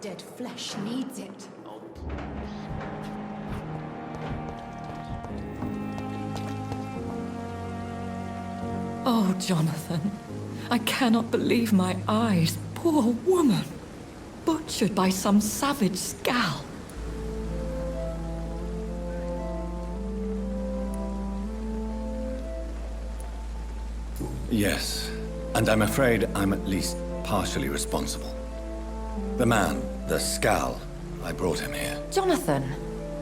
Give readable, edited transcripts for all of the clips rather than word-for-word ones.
dead flesh needs it. Oh, Jonathan. I cannot believe my eyes. Poor woman. Butchered by some savage skal. Yes, and I'm afraid I'm at least partially responsible. The man, the skal, I brought him here. Jonathan,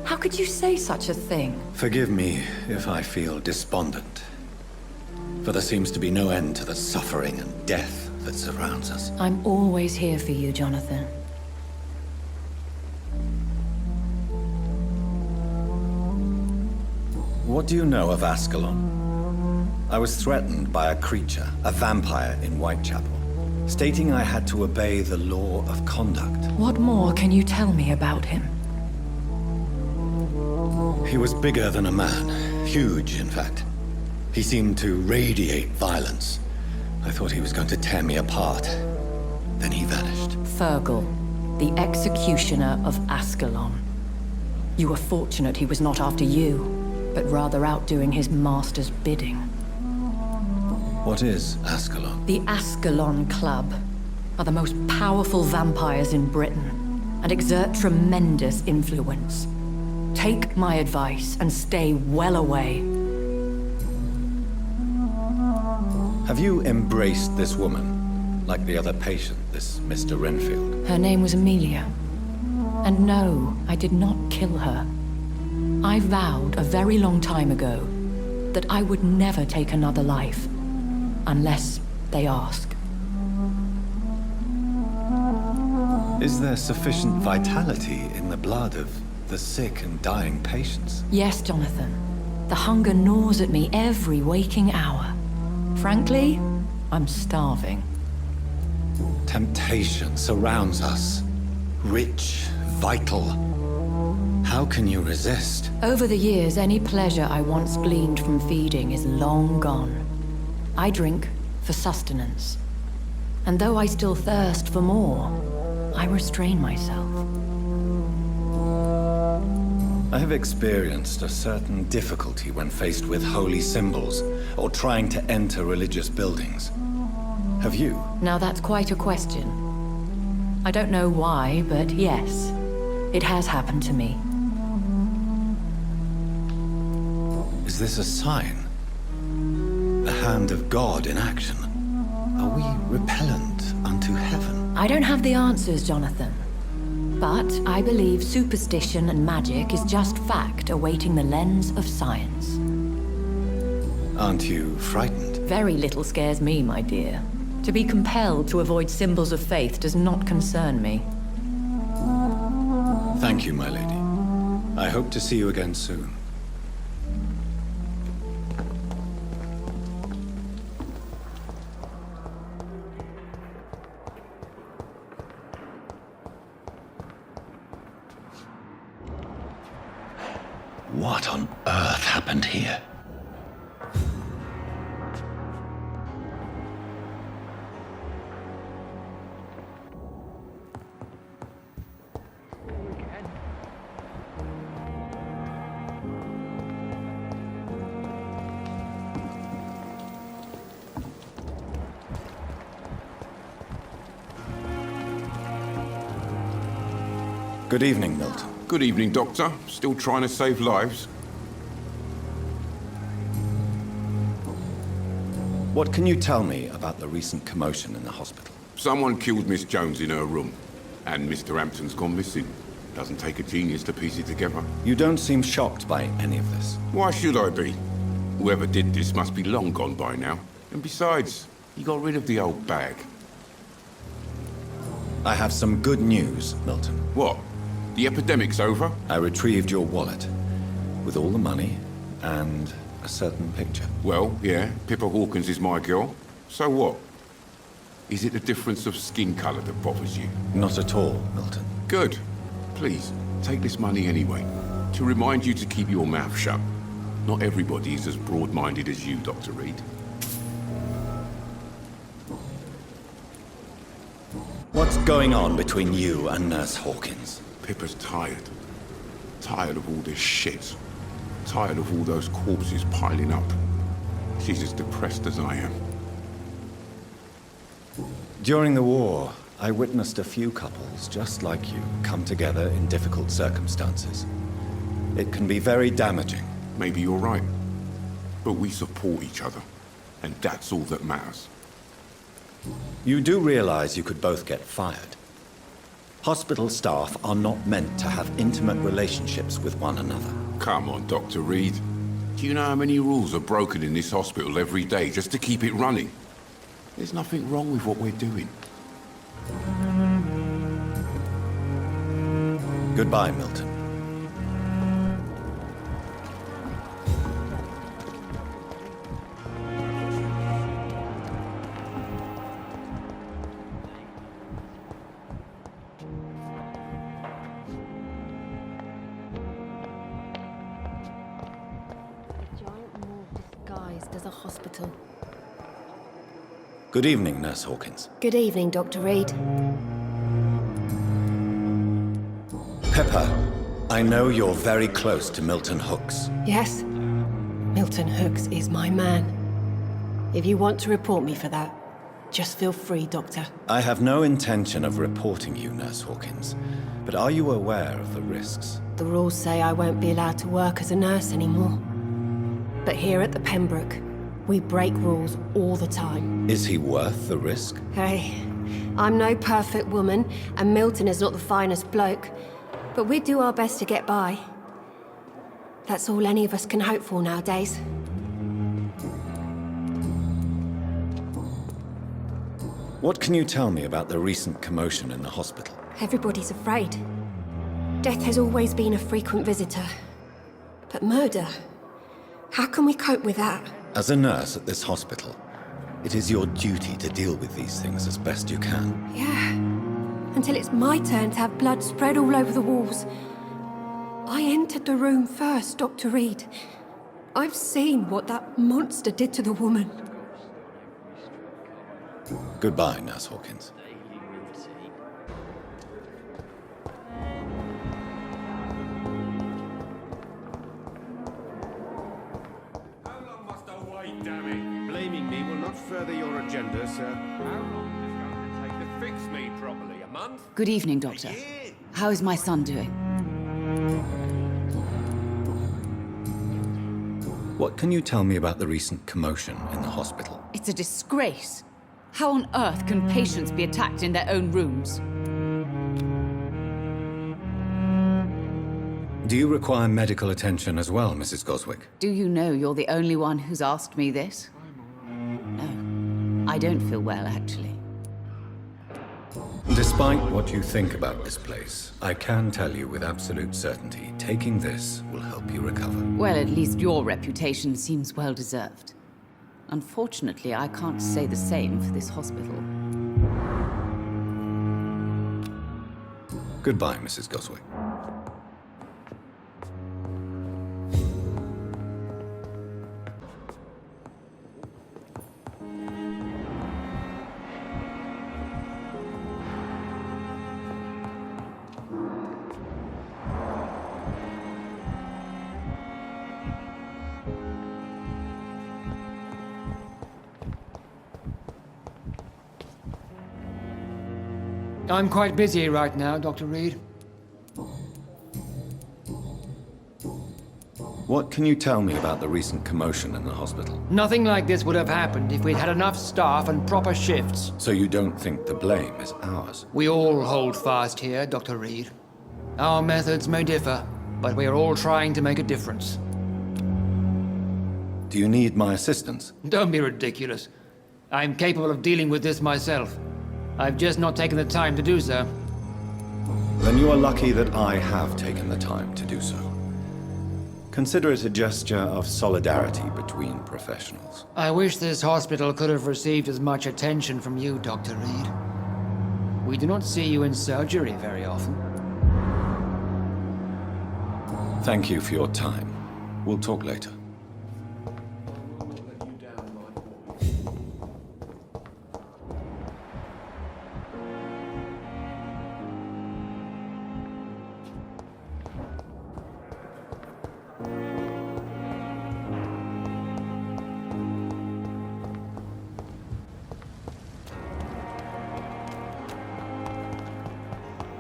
how could you say such a thing? Forgive me if I feel despondent, for there seems to be no end to the suffering and death that surrounds us. I'm always here for you, Jonathan. What do you know of Ascalon? I was threatened by a creature, a vampire in Whitechapel, stating I had to obey the law of conduct. What more can you tell me about him? He was bigger than a man. Huge, in fact. He seemed to radiate violence. I thought he was going to tear me apart. Then he vanished. Fergal, the executioner of Ascalon. You were fortunate he was not after you, but rather out doing his master's bidding. What is Ascalon? The Ascalon Club are the most powerful vampires in Britain and exert tremendous influence. Take my advice and stay well away. Have you embraced this woman, like the other patient, this Mr. Renfield? Her name was Amelia. And no, I did not kill her. I vowed a very long time ago that I would never take another life, unless they ask. Is there sufficient vitality in the blood of the sick and dying patients? Yes, Jonathan. The hunger gnaws at me every waking hour. Frankly, I'm starving. Temptation surrounds us. Rich, vital. How can you resist? Over the years, any pleasure I once gleaned from feeding is long gone. I drink for sustenance. And though I still thirst for more, I restrain myself. I have experienced a certain difficulty when faced with holy symbols or trying to enter religious buildings. Have you? Now that's quite a question. I don't know why, but yes, it has happened to me. Is this a sign? The hand of God in action? Are we repellent unto heaven? I don't have the answers, Jonathan. But I believe superstition and magic is just fact awaiting the lens of science. Aren't you frightened? Very little scares me, my dear. To be compelled to avoid symbols of faith does not concern me. Thank you, my lady. I hope to see you again soon. What on earth happened here? Good evening, Milton. Good evening, Doctor. Still trying to save lives? What can you tell me about the recent commotion in the hospital? Someone killed Miss Jones in her room, and Mr. Hampton's gone missing. Doesn't take a genius to piece it together. You don't seem shocked by any of this. Why should I be? Whoever did this must be long gone by now. And besides, he got rid of the old bag. I have some good news, Milton. What? The epidemic's over? I retrieved your wallet, with all the money and a certain picture. Well, yeah, Pippa Hawkins is my girl. So what? Is it the difference of skin colour that bothers you? Not at all, Milton. Good. Please, take this money anyway. To remind you to keep your mouth shut. Not everybody is as broad-minded as you, Dr. Reid. What's going on between you and Nurse Hawkins? Pippa's tired. Tired of all this shit. Tired of all those corpses piling up. She's as depressed as I am. During the war, I witnessed a few couples just like you come together in difficult circumstances. It can be very damaging. Maybe you're right. But we support each other. And that's all that matters. You do realize you could both get fired. Hospital staff are not meant to have intimate relationships with one another. Come on, Dr. Reid. Do you know how many rules are broken in this hospital every day just to keep it running? There's nothing wrong with what we're doing. Goodbye, Milton. As a hospital. Good evening, Nurse Hawkins. Good evening, Dr. Reid. Pepper, I know you're very close to Milton Hooks. Yes? Milton Hooks is my man. If you want to report me for that, just feel free, Doctor. I have no intention of reporting you, Nurse Hawkins, but are you aware of the risks? The rules say I won't be allowed to work as a nurse anymore. But here at the Pembroke, we break rules all the time. Is he worth the risk? Hey, I'm no perfect woman, and Milton is not the finest bloke, but we do our best to get by. That's all any of us can hope for nowadays. What can you tell me about the recent commotion in the hospital? Everybody's afraid. Death has always been a frequent visitor. But murder? How can we cope with that? As a nurse at this hospital, it is your duty to deal with these things as best you can. Yeah. Until it's my turn to have blood spread all over the walls. I entered the room first, Dr. Reid. I've seen what that monster did to the woman. Goodbye, Nurse Hawkins. Blaming me will not further your agenda, sir. How long is it going to take to fix me properly? A month? Good evening, Doctor. How is my son doing? What can you tell me about the recent commotion in the hospital? It's a disgrace. How on earth can patients be attacked in their own rooms? Do you require medical attention as well, Mrs. Goswick? Do you know you're the only one who's asked me this? No. I don't feel well, actually. Despite what you think about this place, I can tell you with absolute certainty, taking this will help you recover. Well, at least your reputation seems well-deserved. Unfortunately, I can't say the same for this hospital. Goodbye, Mrs. Goswick. I'm quite busy right now, Dr. Reid. What can you tell me about the recent commotion in the hospital? Nothing like this would have happened if we'd had enough staff and proper shifts. So you don't think the blame is ours? We all hold fast here, Dr. Reid. Our methods may differ, but we are all trying to make a difference. Do you need my assistance? Don't be ridiculous. I'm capable of dealing with this myself. I've just not taken the time to do so. Then you are lucky that I have taken the time to do so. Consider it a gesture of solidarity between professionals. I wish this hospital could have received as much attention from you, Dr. Reid. We do not see you in surgery very often. Thank you for your time. We'll talk later.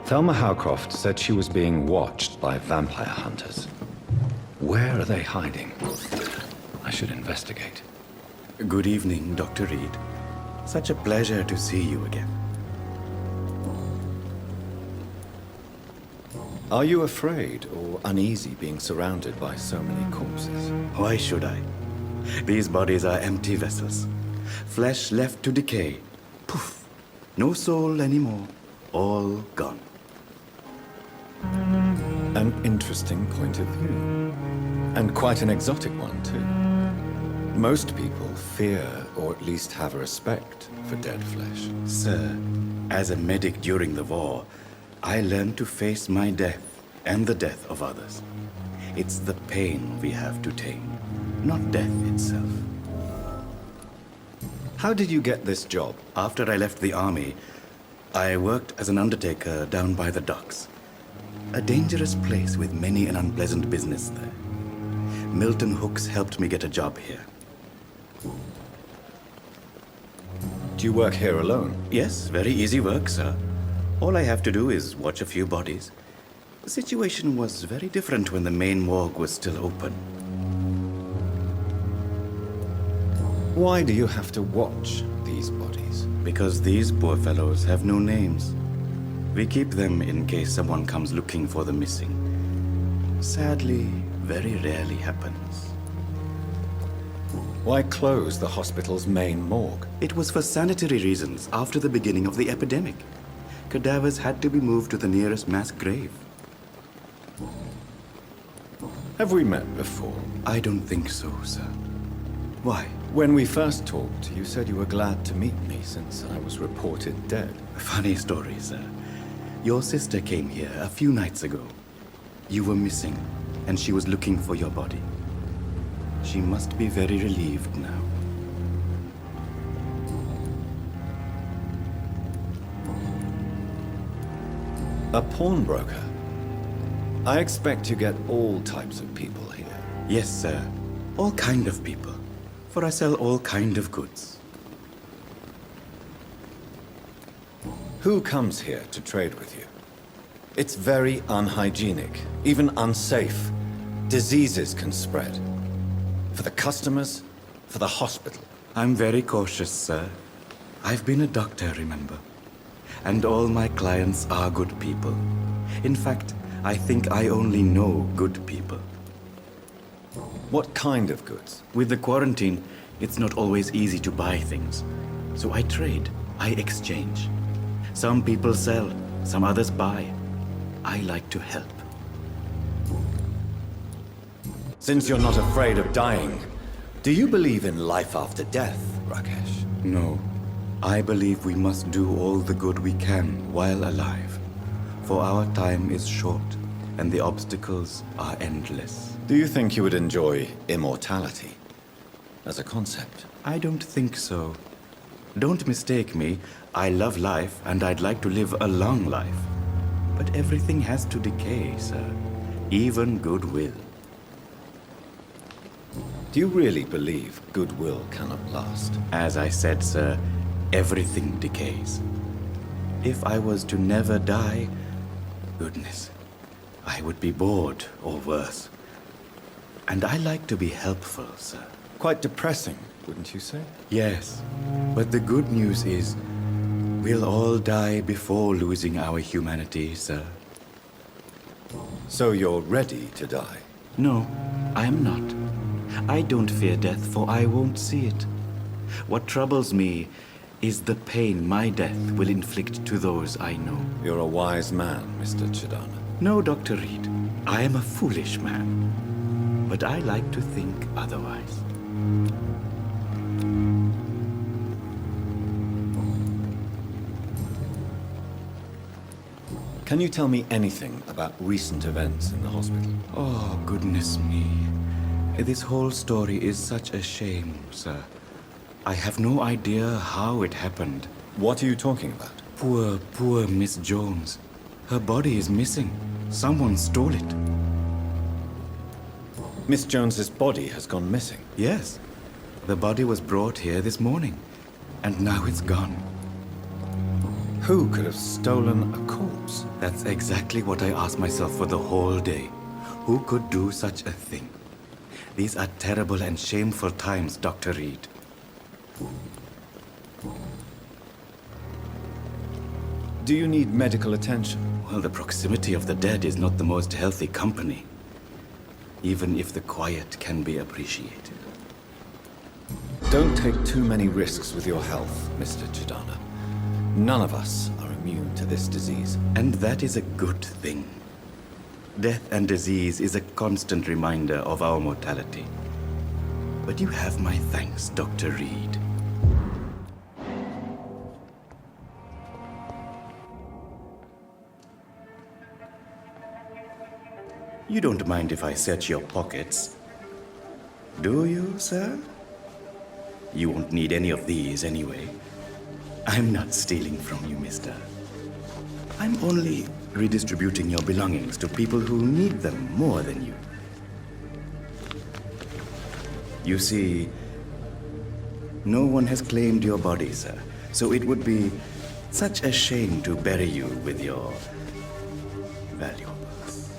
Thelma Howcroft said she was being watched by vampire hunters. Where are they hiding? I should investigate. Good evening, Dr. Reid. Such a pleasure to see you again. Are you afraid or uneasy being surrounded by so many corpses? Why should I? These bodies are empty vessels. Flesh left to decay. Poof. No soul anymore. All gone. An interesting point of view. And quite an exotic one, too. Most people fear, or at least have a respect, for dead flesh. Sir, as a medic during the war, I learned to face my death and the death of others. It's the pain we have to tame, not death itself. How did you get this job? After I left the army, I worked as an undertaker down by the docks. A dangerous place with many an unpleasant business there. Milton Hooks helped me get a job here. Do you work here alone? Yes, very easy work, sir. All I have to do is watch a few bodies. The situation was very different when the main morgue was still open. Why do you have to watch these bodies? Because these poor fellows have no names. We keep them in case someone comes looking for the missing. Sadly, very rarely happens. Why close the hospital's main morgue? It was for sanitary reasons after the beginning of the epidemic. Cadavers had to be moved to the nearest mass grave. Have we met before? I don't think so, sir. Why? When we first talked, you said you were glad to meet me since I was reported dead. Funny story, sir. Your sister came here a few nights ago. You were missing, and she was looking for your body. She must be very relieved now. A pawnbroker? I expect you get all types of people here. Yes, sir. All kind of people. For I sell all kind of goods. Who comes here to trade with you? It's very unhygienic, even unsafe. Diseases can spread. For the customers, for the hospital. I'm very cautious, sir. I've been a doctor, remember? And all my clients are good people. In fact, I think I only know good people. What kind of goods? With the quarantine, it's not always easy to buy things. So I trade, I exchange. Some people sell, some others buy. I like to help. Since you're not afraid of dying, do you believe in life after death, Rakesh? No. I believe we must do all the good we can while alive. For our time is short, and the obstacles are endless. Do you think you would enjoy immortality as a concept? I don't think so. Don't mistake me. I love life, and I'd like to live a long life. But everything has to decay, sir. Even goodwill. Do you really believe goodwill cannot last? As I said, sir, everything decays. If I was to never die, goodness, I would be bored or worse. And I like to be helpful, sir. Quite depressing, wouldn't you say? Yes, but the good news is, we'll all die before losing our humanity, sir. So you're ready to die? No, I am not. I don't fear death, for I won't see it. What troubles me is the pain my death will inflict to those I know. You're a wise man, Mr. Chadana. No, Dr. Reid. I am a foolish man. But I like to think otherwise. Can you tell me anything about recent events in the hospital? Oh, goodness me. This whole story is such a shame, sir. I have no idea how it happened. What are you talking about? Poor Miss Jones. Her body is missing. Someone stole it. Miss Jones's body has gone missing. Yes. The body was brought here this morning. And now it's gone. Who could have stolen a corpse? That's exactly what I asked myself for the whole day. Who could do such a thing? These are terrible and shameful times, Dr. Reid. Do you need medical attention? Well, the proximity of the dead is not the most healthy company, even if the quiet can be appreciated. Don't take too many risks with your health, Mr. Chadana. None of us are immune to this disease. And that is a good thing. Death and disease is a constant reminder of our mortality. But you have my thanks, Dr. Reid. You don't mind if I search your pockets, do you, sir? You won't need any of these anyway. I'm not stealing from you, mister. I'm only redistributing your belongings to people who need them more than you. You see, no one has claimed your body, sir, so it would be such a shame to bury you with your valuables.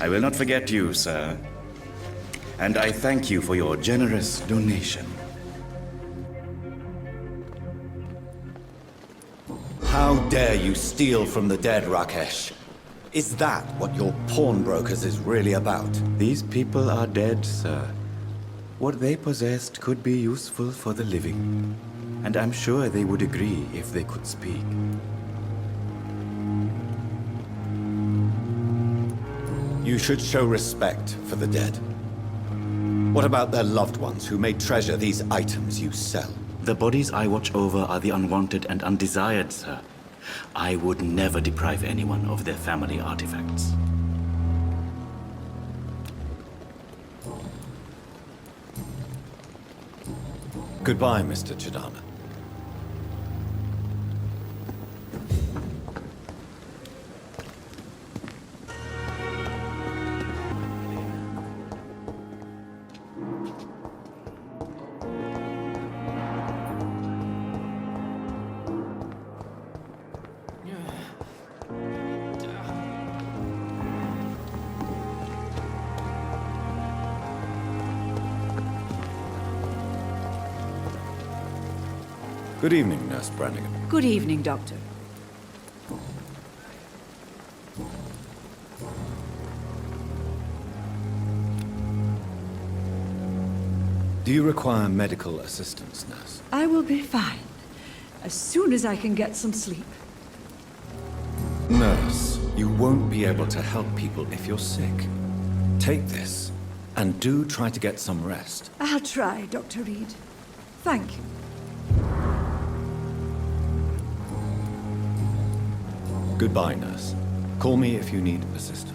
I will not forget you, sir, and I thank you for your generous donation. How dare you steal from the dead, Rakesh? Is that what your pawnbrokers is really about? These people are dead, sir. What they possessed could be useful for the living, and I'm sure they would agree if they could speak. You should show respect for the dead. What about their loved ones who may treasure these items you sell? The bodies I watch over are the unwanted and undesired, sir. I would never deprive anyone of their family artifacts. Goodbye, Mr. Chadana. Good evening, Nurse Brannigan. Good evening, Doctor. Do you require medical assistance, Nurse? I will be fine. As soon as I can get some sleep. Nurse, you won't be able to help people if you're sick. Take this, and do try to get some rest. I'll try, Dr. Reid. Thank you. Goodbye, Nurse. Call me if you need assistance.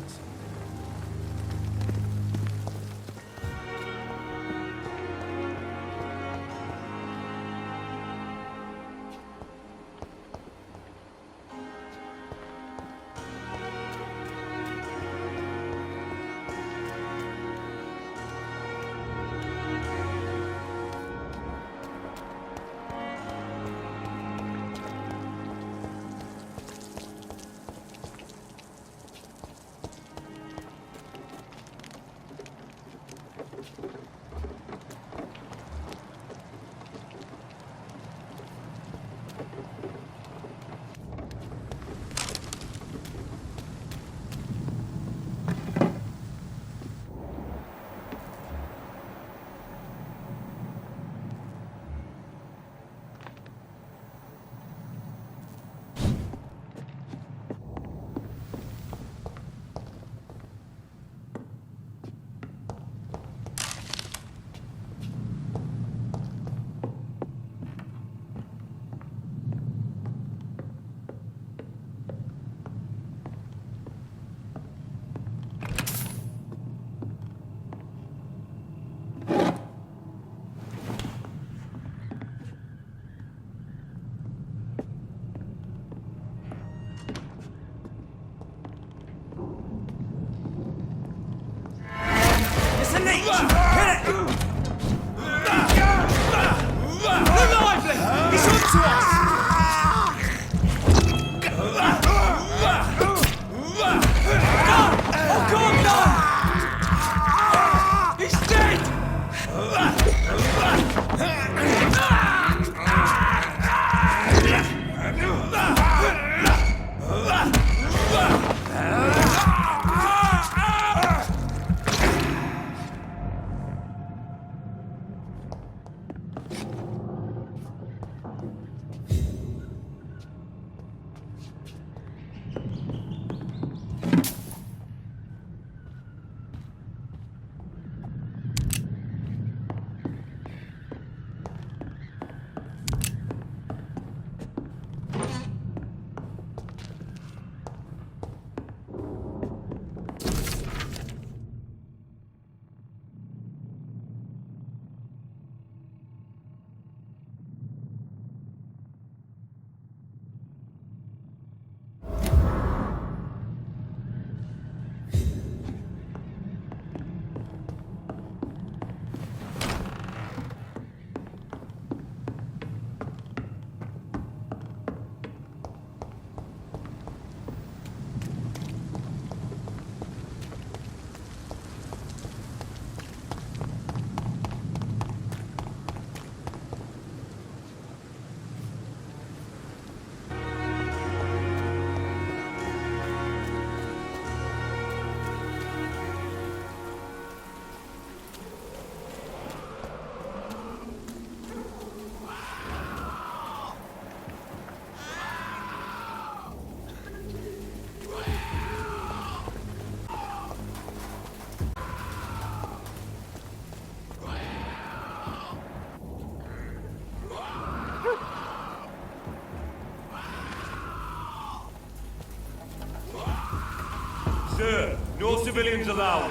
Sir, no civilians allowed.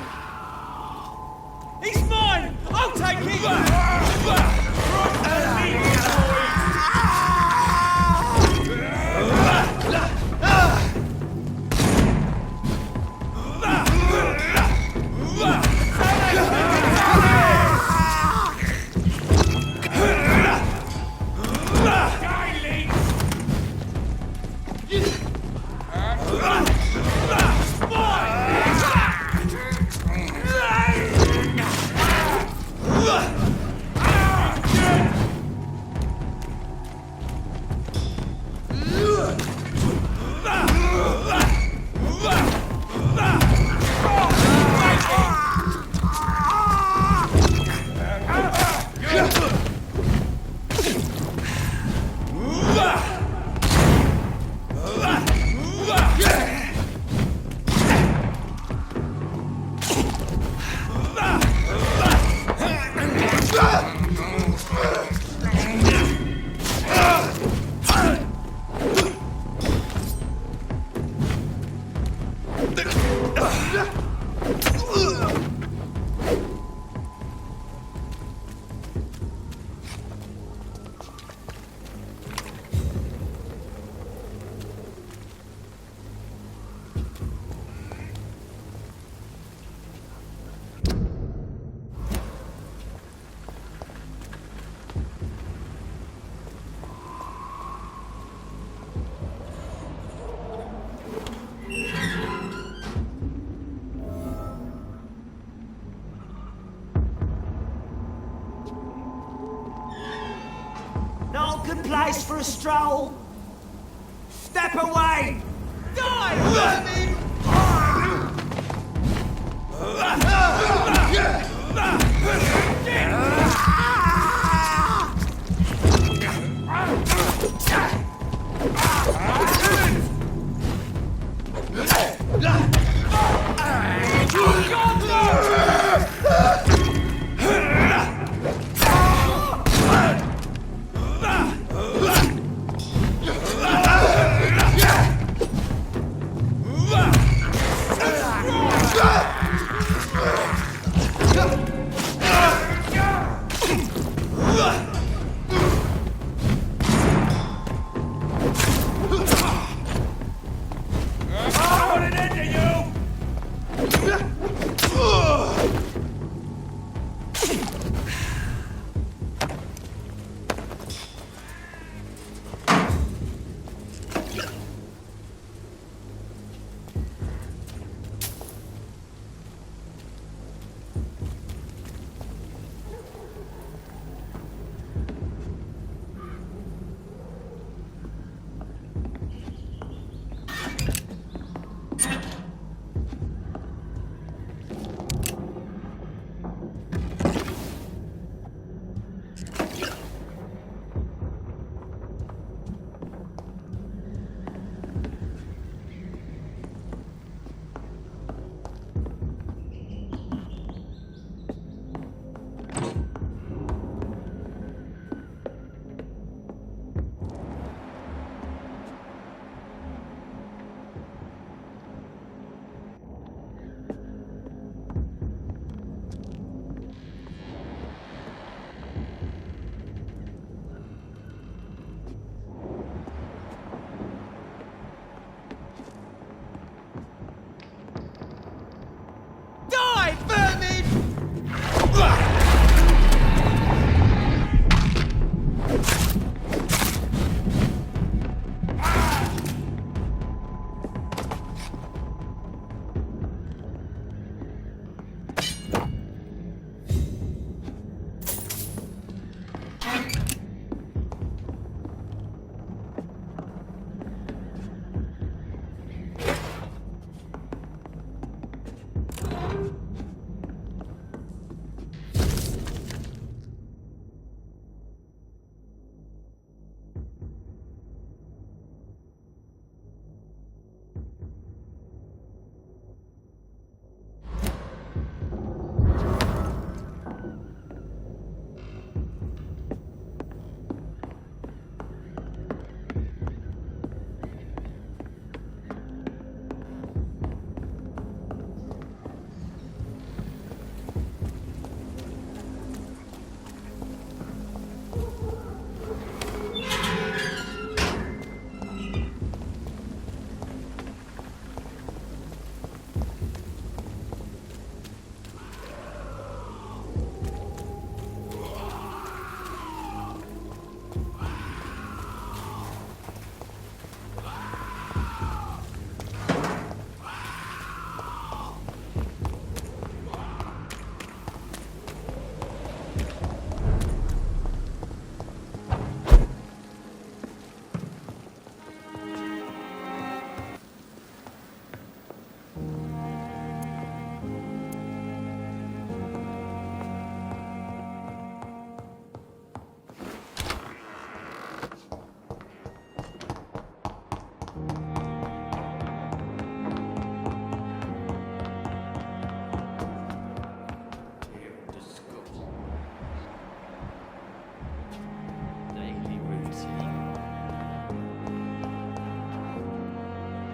He's mine! I'll take it! No good place for a stroll. Step away! Die!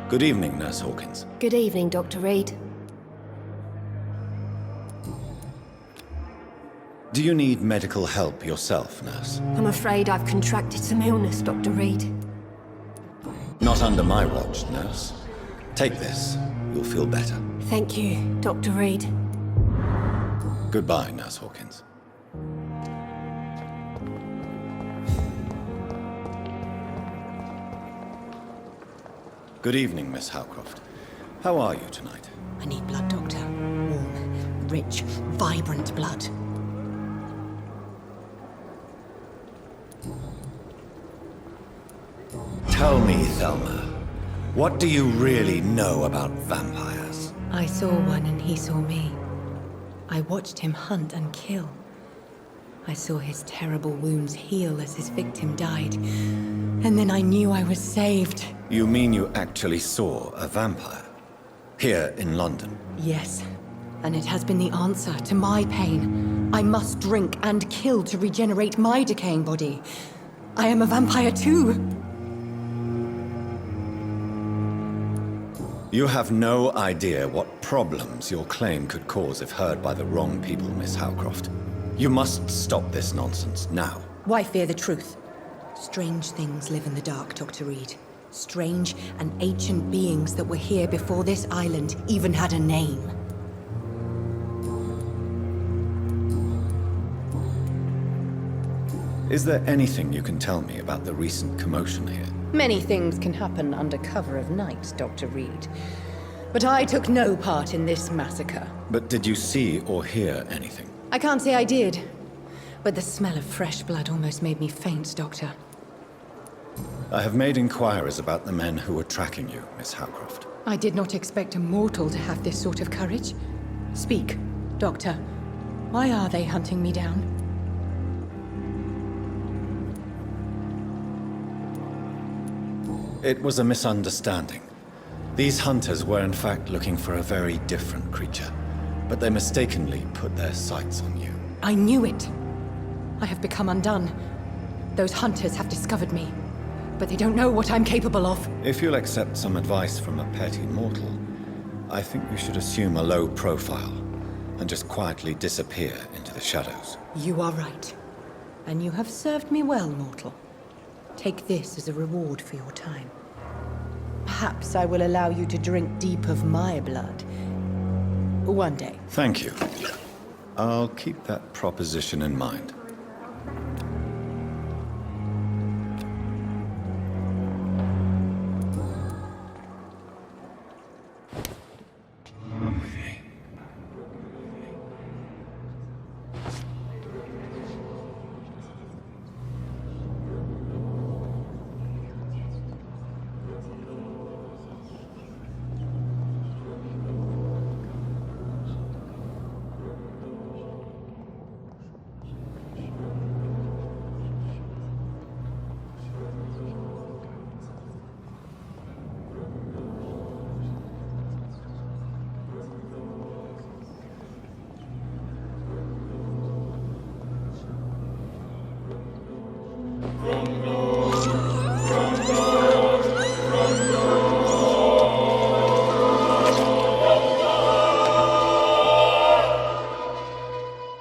Good evening, Nurse Hawkins. Good evening, Dr. Reid. Do you need medical help yourself, Nurse? I'm afraid I've contracted some illness, Dr. Reid. Not under my watch, Nurse. Take this. You'll feel better. Thank you, Dr. Reid. Goodbye, Nurse Hawkins. Good evening, Miss Howcroft. How are you tonight? I need blood, Doctor. Warm, rich, vibrant blood. Tell me, Thelma, what do you really know about vampires? I saw one and he saw me. I watched him hunt and kill. I saw his terrible wounds heal as his victim died. And then I knew I was saved. You mean you actually saw a vampire? Here in London? Yes. And it has been the answer to my pain. I must drink and kill to regenerate my decaying body. I am a vampire too. You have no idea what problems your claim could cause if heard by the wrong people, Miss Howcroft. You must stop this nonsense now. Why fear the truth? Strange things live in the dark, Dr. Reid. Strange and ancient beings that were here before this island even had a name. Is there anything you can tell me about the recent commotion here? Many things can happen under cover of night, Dr. Reid. But I took no part in this massacre. But did you see or hear anything? I can't say I did. But the smell of fresh blood almost made me faint, Doctor. I have made inquiries about the men who were tracking you, Miss Howcroft. I did not expect a mortal to have this sort of courage. Speak, Doctor. Why are they hunting me down? It was a misunderstanding. These hunters were in fact looking for a very different creature, but they mistakenly put their sights on you. I knew it. I have become undone. Those hunters have discovered me, but they don't know what I'm capable of. If you'll accept some advice from a petty mortal, I think you should assume a low profile and just quietly disappear into the shadows. You are right. And you have served me well, mortal. Take this as a reward for your time. Perhaps I will allow you to drink deep of my blood. One day. Thank you. I'll keep that proposition in mind.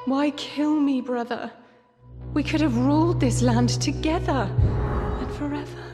Why kill me, brother? We could have ruled this land together and forever.